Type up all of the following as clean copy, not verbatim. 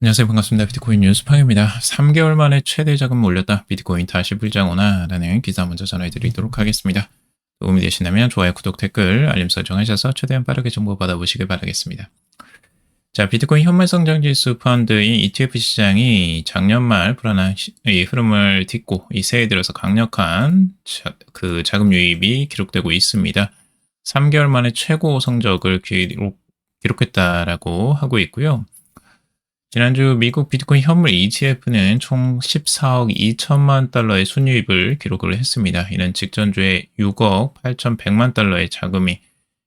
안녕하세요. 반갑습니다. 비트코인 뉴스팡입니다. 3개월 만에 최대 자금 올렸다. 비트코인 다시 불장오나 라는 기사 먼저 전해드리도록 하겠습니다. 도움이 되신다면 좋아요, 구독, 댓글, 알림 설정하셔서 최대한 빠르게 정보 받아보시길 바라겠습니다. 자, 비트코인 현물성장지수 펀드인 ETF 시장이 작년 말 불안한 흐름을 딛고 이 새해 들어서 강력한 자금 유입이 기록되고 있습니다. 3개월 만에 최고 성적을 기록했다라고 하고 있고요. 지난주 미국 비트코인 현물 ETF는 총 14억 2천만 달러의 순유입을 기록을 했습니다. 이는 직전주에 6억 8,100만 달러의 자금이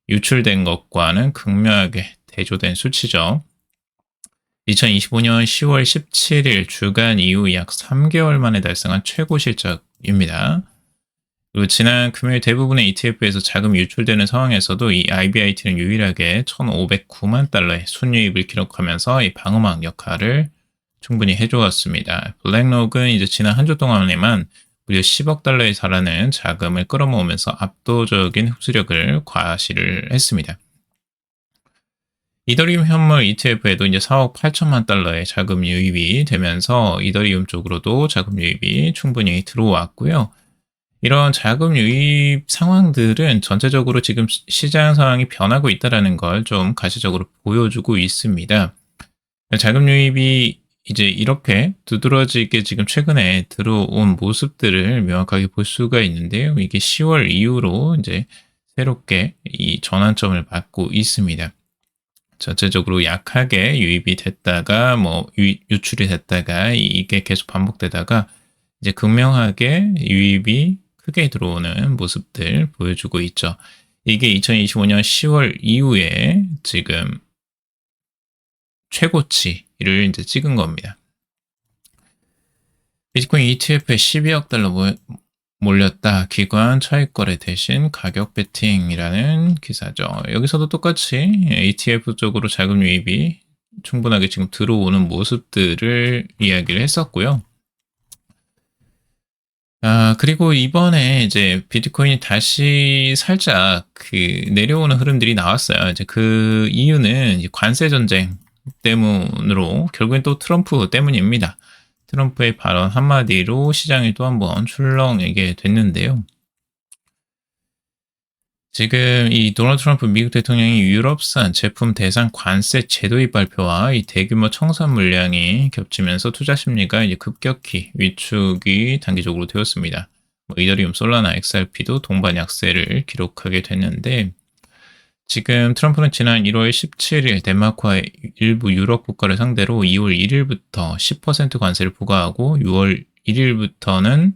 유출된 것과는 극명하게 대조된 수치죠. 2025년 10월 17일 주간 이후 약 3개월 만에 달성한 최고 실적입니다. 그리고 지난 금요일 대부분의 ETF에서 자금이 유출되는 상황에서도 이 IBIT는 유일하게 1,509만 달러의 순유입을 기록하면서 이 방어막 역할을 충분히 해주었습니다. 블랙록은 이제 지난 한 주 동안에만 무려 10억 달러에 달하는 자금을 끌어모으면서 압도적인 흡수력을 과시를 했습니다. 이더리움 현물 ETF에도 이제 4억 8천만 달러의 자금 유입이 되면서 이더리움 쪽으로도 자금 유입이 충분히 들어왔고요. 이런 자금 유입 상황들은 전체적으로 지금 시장 상황이 변하고 있다는 걸 좀 가시적으로 보여주고 있습니다. 자금 유입이 이제 이렇게 두드러지게 지금 최근에 들어온 모습들을 명확하게 볼 수가 있는데요. 이게 10월 이후로 이제 새롭게 이 전환점을 받고 있습니다. 전체적으로 약하게 유입이 됐다가 유출이 됐다가 이게 계속 반복되다가 이제 극명하게 유입이 크게 들어오는 모습들 보여주고 있죠. 이게 2025년 10월 이후에 지금 최고치를 이제 찍은 겁니다. 비트코인 ETF에 12억 달러 몰렸다. 기관 차익거래 대신 가격 베팅이라는 기사죠. 여기서도 똑같이 ETF 쪽으로 자금 유입이 충분하게 지금 들어오는 모습들을 이야기를 했었고요. 그리고 이번에 이제 비트코인이 다시 살짝 내려오는 흐름들이 나왔어요. 이제 그 이유는 이제 관세 전쟁 때문으로 결국엔 또 트럼프 때문입니다. 트럼프의 발언 한마디로 시장이 또 한번 출렁이게 됐는데요. 지금 이 도널드 트럼프 미국 대통령이 유럽산 제품 대상 관세 제도의 발표와 이 대규모 청산 물량이 겹치면서 투자 심리가 이제 급격히 위축이 단기적으로 되었습니다. 이더리움, 솔라나, XRP도 동반 약세를 기록하게 됐는데 지금 트럼프는 지난 1월 17일 덴마크와 일부 유럽 국가를 상대로 2월 1일부터 10% 관세를 부과하고 6월 1일부터는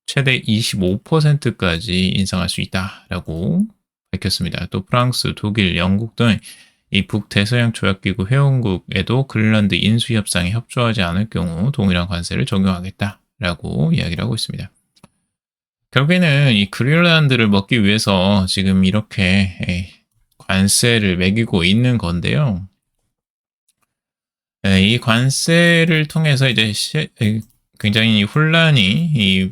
최대 25%까지 인상할 수 있다라고 밝혔습니다. 또 프랑스, 독일, 영국 등 이 북대서양 조약기구 회원국에도 그린란드 인수협상에 협조하지 않을 경우 동일한 관세를 적용하겠다라고 이야기를 하고 있습니다. 결국에는 이 그린란드를 먹기 위해서 지금 이렇게 관세를 매기고 있는 건데요. 이 관세를 통해서 이제 굉장히 혼란이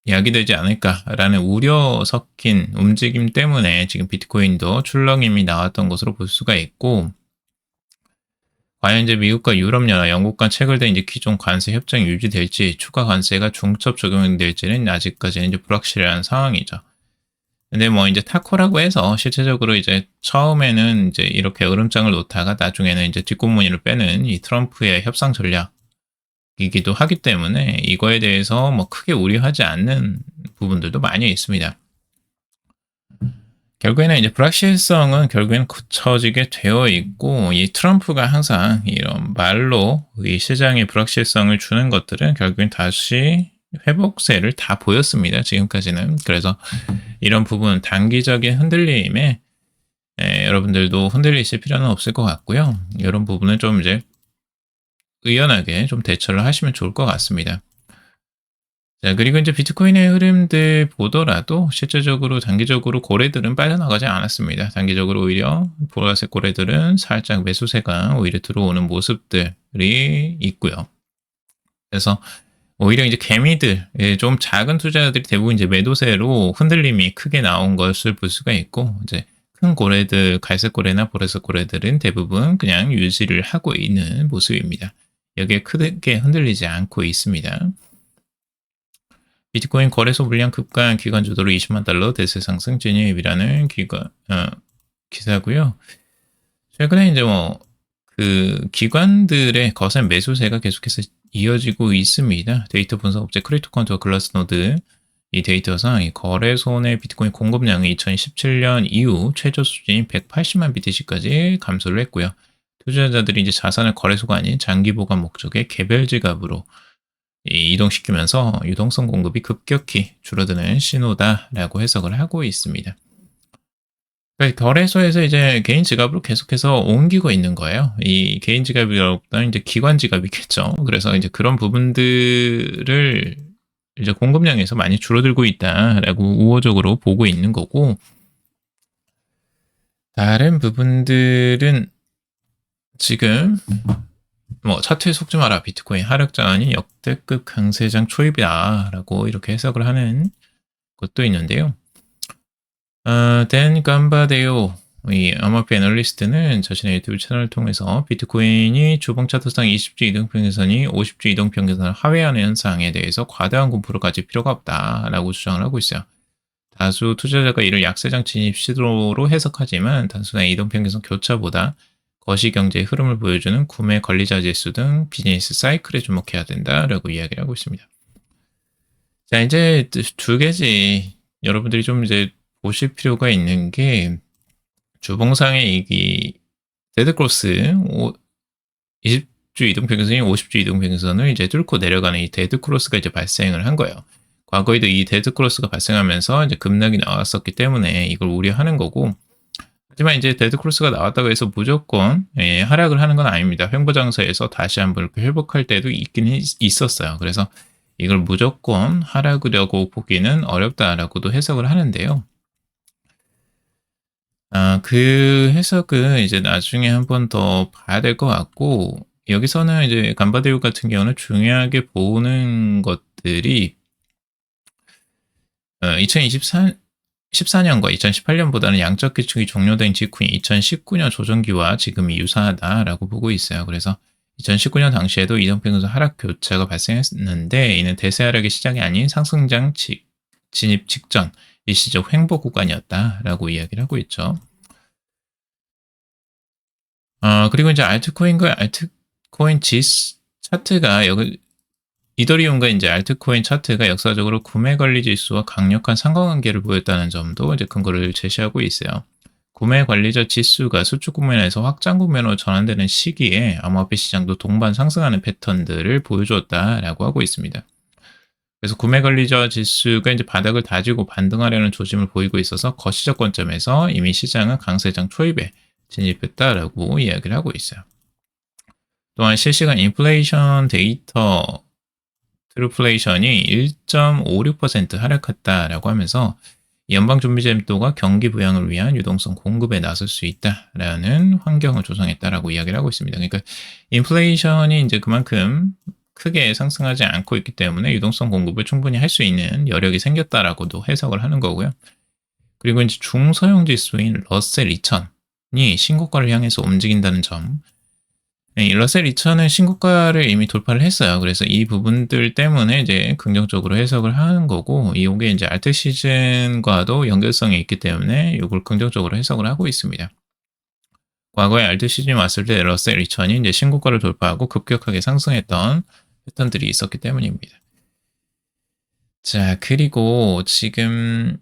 야기되지 않을까라는 우려 섞인 움직임 때문에 지금 비트코인도 출렁임이 나왔던 것으로 볼 수가 있고, 과연 이제 미국과 유럽연합, 영국 간 체결된 이제 기존 관세 협정이 유지될지, 추가 관세가 중첩 적용될지는 아직까지는 이제 불확실한 상황이죠. 근데 이제 타코라고 해서 실제적으로 이제 처음에는 이제 이렇게 으름장을 놓다가 나중에는 이제 뒷공무니를 빼는 이 트럼프의 협상 전략이기도 하기 때문에 이거에 대해서 크게 우려하지 않는 부분들도 많이 있습니다. 결국에는 이제 불확실성은 결국에는 굳혀지게 되어 있고, 이 트럼프가 항상 이런 말로 이 시장에 불확실성을 주는 것들은 결국엔 다시 회복세를 다 보였습니다. 지금까지는. 그래서 이런 부분 단기적인 흔들림에 여러분들도 흔들리실 필요는 없을 것 같고요. 이런 부분은 좀 이제 의연하게 좀 대처를 하시면 좋을 것 같습니다. 자, 그리고 이제 비트코인의 흐름들 보더라도 실제적으로 단기적으로 고래들은 빠져나가지 않았습니다. 단기적으로 오히려 보라색 고래들은 살짝 매수세가 오히려 들어오는 모습들이 있고요. 그래서 오히려 이제 개미들, 좀 작은 투자자들이 대부분 이제 매도세로 흔들림이 크게 나온 것을 볼 수가 있고, 이제 큰 고래들, 갈색 고래나 보라색 고래들은 대부분 그냥 유지를 하고 있는 모습입니다. 여기에 크게 흔들리지 않고 있습니다. 비트코인 거래소 물량 급간 기관 주도로 20만 달러 대세 상승 진입이라는 기사고요. 최근에 이제 그 기관들의 거센 매수세가 계속해서 이어지고 있습니다. 데이터 분석 업체 크립토컨트와 글라스노드 이 데이터상 이 거래소 내 비트코인 공급량이 2017년 이후 최저 수준인 180만 BTC까지 감소를 했고요. 투자자들이 이제 자산을 거래소가 아닌 장기 보관 목적의 개별 지갑으로 이동시키면서 유동성 공급이 급격히 줄어드는 신호다라고 해석을 하고 있습니다. 그러니까 거래소에서 이제 개인 지갑으로 계속해서 옮기고 있는 거예요. 이 개인 지갑이라기보다는 이제 기관 지갑이겠죠. 그래서 이제 그런 부분들을 이제 공급량에서 많이 줄어들고 있다라고 우호적으로 보고 있는 거고, 다른 부분들은 지금 차트에 속지 마라 비트코인 하락 전환이 역대급 강세장 초입이다라고 이렇게 해석을 하는 것도 있는데요. 댄 감바데오 이 아마피 애널리스트는 자신의 유튜브 채널을 통해서 비트코인이 주봉 차트상 20주 이동평균선이 50주 이동평균선을 하회하는 현상에 대해서 과다한 공포를 가질 필요가 없다라고 주장을 하고 있어요. 다수 투자자가 이를 약세장 진입 시도로 해석하지만 단순한 이동평균선 교차보다 거시경제의 흐름을 보여주는 구매 관리자 지수 등 비즈니스 사이클에 주목해야 된다라고 이야기를 하고 있습니다. 자, 이제 두 개지 여러분들이 좀 이제 보실 필요가 있는 게 주봉상의 이 데드크로스 20주 이동평균선이 50주 이동평균선을 이제 뚫고 내려가는 이 데드크로스가 이제 발생을 한 거예요. 과거에도 이 데드크로스가 발생하면서 이제 급락이 나왔었기 때문에 이걸 우려하는 거고, 하지만 이제 데드크로스가 나왔다고 해서 무조건 하락을 하는 건 아닙니다. 횡보장세에서 다시 한번 이렇게 회복할 때도 있긴 있었어요. 그래서 이걸 무조건 하락이라고 보기는 어렵다라고도 해석을 하는데요. 그 해석은 이제 나중에 한 번 더 봐야 될 것 같고, 여기서는 이제 간바데오 같은 경우는 중요하게 보는 것들이 2014년과 2018년보다는 양적 기축이 종료된 직후인 2019년 조정기와 지금이 유사하다라고 보고 있어요. 그래서 2019년 당시에도 이동평균선 하락 교차가 발생했는데 이는 대세 하락의 시작이 아닌 상승장 진입 직전 일시적 횡보 구간이었다라고 이야기를 하고 있죠. 그리고 이제 알트코인과 알트코인 차트가 이더리움과 이제 알트코인 차트가 역사적으로 구매 관리 지수와 강력한 상관관계를 보였다는 점도 이제 근거를 제시하고 있어요. 구매 관리자 지수가 수축 국면에서 확장 국면으로 전환되는 시기에 암호화폐 시장도 동반 상승하는 패턴들을 보여주었다라고 하고 있습니다. 그래서 구매 관리자 지수가 이제 바닥을 다지고 반등하려는 조짐을 보이고 있어서 거시적 관점에서 이미 시장은 강세장 초입에 진입했다라고 이야기를 하고 있어요. 또한 실시간 인플레이션 데이터 트루플레이션이 1.56% 하락했다라고 하면서 연방준비제도가 경기 부양을 위한 유동성 공급에 나설 수 있다라는 환경을 조성했다라고 이야기를 하고 있습니다. 그러니까 인플레이션이 이제 그만큼 크게 상승하지 않고 있기 때문에 유동성 공급을 충분히 할 수 있는 여력이 생겼다라고도 해석을 하는 거고요. 그리고 이제 중소형 지수인 러셀 2000이 신고가를 향해서 움직인다는 점. 이 러셀 2000은 신고가를 이미 돌파를 했어요. 그래서 이 부분들 때문에 이제 긍정적으로 해석을 하는 거고, 이게 이제 알트 시즌과도 연결성이 있기 때문에 이걸 긍정적으로 해석을 하고 있습니다. 과거에 알트 시즌이 왔을 때 러셀 2000이 이제 신고가를 돌파하고 급격하게 상승했던 패턴들이 있었기 때문입니다. 자, 그리고 지금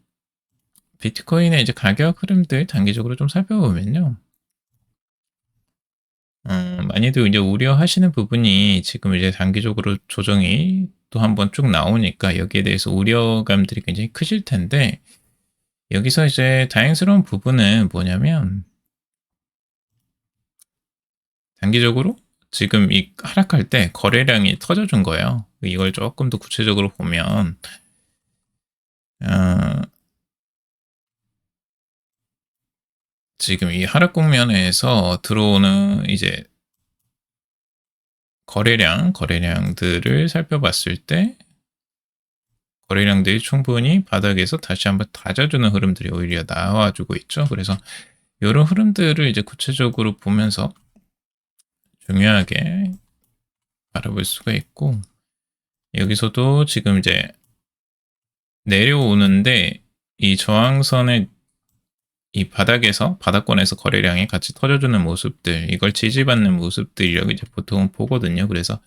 비트코인의 이제 가격 흐름들 단기적으로 좀 살펴보면요. 많이들 이제 우려하시는 부분이 지금 이제 단기적으로 조정이 또 한번 쭉 나오니까 여기에 대해서 우려감들이 굉장히 크실 텐데, 여기서 이제 다행스러운 부분은 뭐냐면, 단기적으로 지금 이 하락할 때 거래량이 터져준 거예요. 이걸 조금 더 구체적으로 보면, 지금 이 하락 국면에서 들어오는 이제 거래량들을 살펴봤을 때 거래량들이 충분히 바닥에서 다시 한번 다져주는 흐름들이 오히려 나와주고 있죠. 그래서 이런 흐름들을 이제 구체적으로 보면서 중요하게 바라볼 수가 있고, 여기서도 지금 이제 내려오는데 이 저항선의 이 바닥권에서 거래량이 같이 터져주는 모습들, 이걸 지지받는 모습들이라고 이제 보통 보거든요. 그래서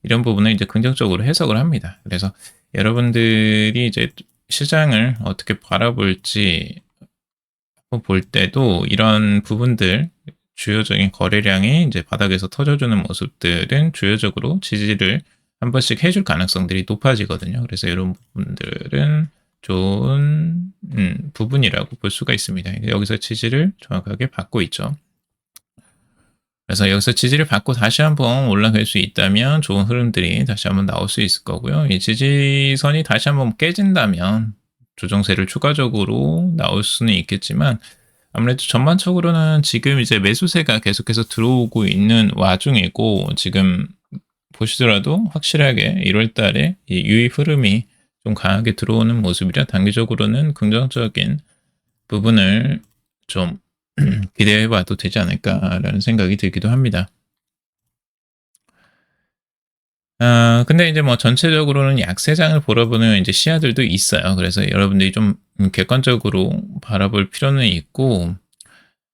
이런 부분을 이제 긍정적으로 해석을 합니다. 그래서 여러분들이 이제 시장을 어떻게 바라볼지 볼 때도 이런 부분들, 주요적인 거래량이 이제 바닥에서 터져주는 모습들은 주요적으로 지지를 한 번씩 해줄 가능성들이 높아지거든요. 그래서 이런 부분들은 좋은 부분이라고 볼 수가 있습니다. 여기서 지지를 정확하게 받고 있죠. 그래서 여기서 지지를 받고 다시 한번 올라갈 수 있다면 좋은 흐름들이 다시 한번 나올 수 있을 거고요. 이 지지선이 다시 한번 깨진다면 조정세를 추가적으로 나올 수는 있겠지만, 아무래도 전반적으로는 지금 이제 매수세가 계속해서 들어오고 있는 와중이고, 지금 보시더라도 확실하게 1월 달에 이 유입 흐름이 좀 강하게 들어오는 모습이라 단기적으로는 긍정적인 부분을 좀 기대해 봐도 되지 않을까라는 생각이 들기도 합니다. 근데 이제 뭐 전체적으로는 약세장을 보러보는 이제 시야들도 있어요. 그래서 여러분들이 좀 객관적으로 바라볼 필요는 있고,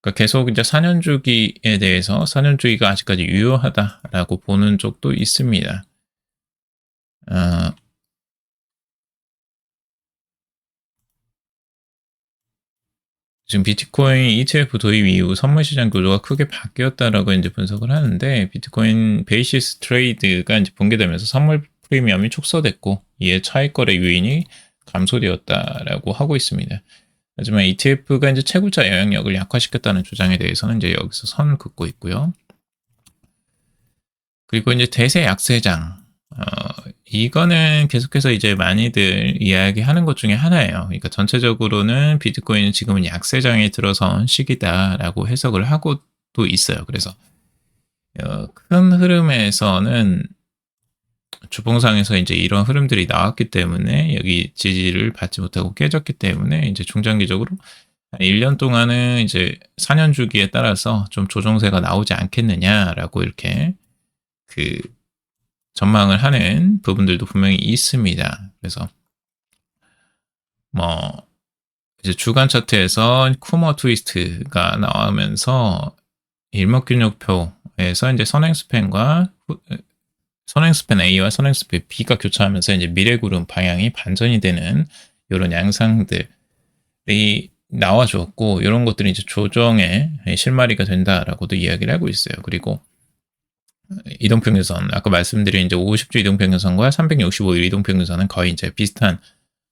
그러니까 계속 이제 4년 주기에 대해서 4년 주기가 아직까지 유효하다라고 보는 쪽도 있습니다. 지금 비트코인 ETF 도입 이후 선물 시장 구조가 크게 바뀌었다라고 이제 분석을 하는데, 비트코인 베이시스 트레이드가 이제 붕괴되면서 선물 프리미엄이 축소됐고, 이에 차익 거래 요인이 감소되었다라고 하고 있습니다. 하지만 ETF가 이제 채굴자 영향력을 약화시켰다는 주장에 대해서는 이제 여기서 선 긋고 있고요. 그리고 이제 대세 약세장, 이거는 계속해서 이제 많이들 이야기하는 것 중에 하나예요. 그러니까 전체적으로는 비트코인은 지금은 약세장에 들어선 시기다라고 해석을 하고도 있어요. 그래서 큰 흐름에서는 주봉상에서 이제 이런 흐름들이 나왔기 때문에 여기 지지를 받지 못하고 깨졌기 때문에 이제 중장기적으로 1년 동안은 이제 4년 주기에 따라서 좀 조정세가 나오지 않겠느냐라고 이렇게 전망을 하는 부분들도 분명히 있습니다. 그래서 뭐 이제 주간 차트에서 쿠머 트위스트가 나오면서 일목균형표에서 이제 선행스팬과 선행스팬 A와 선행스팬 B가 교차하면서 이제 미래구름 방향이 반전이 되는 이런 양상들이 나와주었고, 이런 것들이 이제 조정의 실마리가 된다라고도 이야기를 하고 있어요. 그리고 이동평균선, 아까 말씀드린 이제 50주 이동평균선과 365일 이동평균선은 거의 이제 비슷한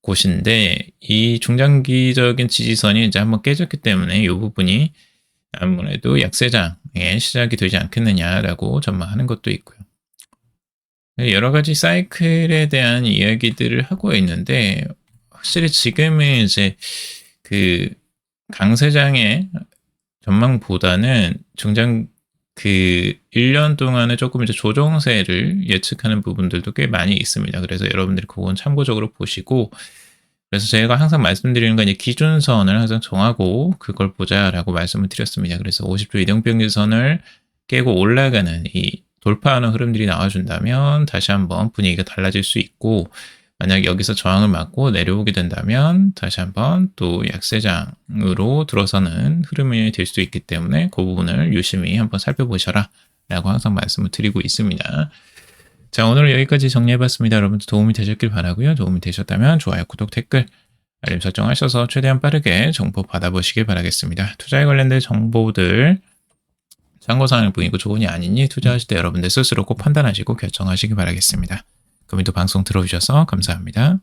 곳인데, 이 중장기적인 지지선이 이제 한번 깨졌기 때문에 이 부분이 아무래도 약세장의 시작이 되지 않겠느냐라고 전망하는 것도 있고요. 여러 가지 사이클에 대한 이야기들을 하고 있는데, 확실히 지금은 이제 강세장의 전망보다는 1년 동안에 조금 이제 조정세를 예측하는 부분들도 꽤 많이 있습니다. 그래서 여러분들이 그건 참고적으로 보시고, 그래서 제가 항상 말씀드리는 건 이제 기준선을 항상 정하고 그걸 보자라고 말씀을 드렸습니다. 그래서 50주 이동평균선을 깨고 올라가는 이 돌파하는 흐름들이 나와준다면 다시 한번 분위기가 달라질 수 있고, 만약 여기서 저항을 맞고 내려오게 된다면 다시 한번 또 약세장으로 들어서는 흐름이 될 수 있기 때문에 그 부분을 유심히 한번 살펴보셔라 라고 항상 말씀을 드리고 있습니다. 자, 오늘 여기까지 정리해봤습니다. 여러분들 도움이 되셨길 바라고요. 도움이 되셨다면 좋아요, 구독, 댓글, 알림 설정하셔서 최대한 빠르게 정보 받아보시길 바라겠습니다. 투자에 관련된 정보들 참고사항일 뿐이고 조언이 아니니 투자하실 때 여러분들 스스로 꼭 판단하시고 결정하시기 바라겠습니다. 그럼 또 방송 들어주셔서 감사합니다.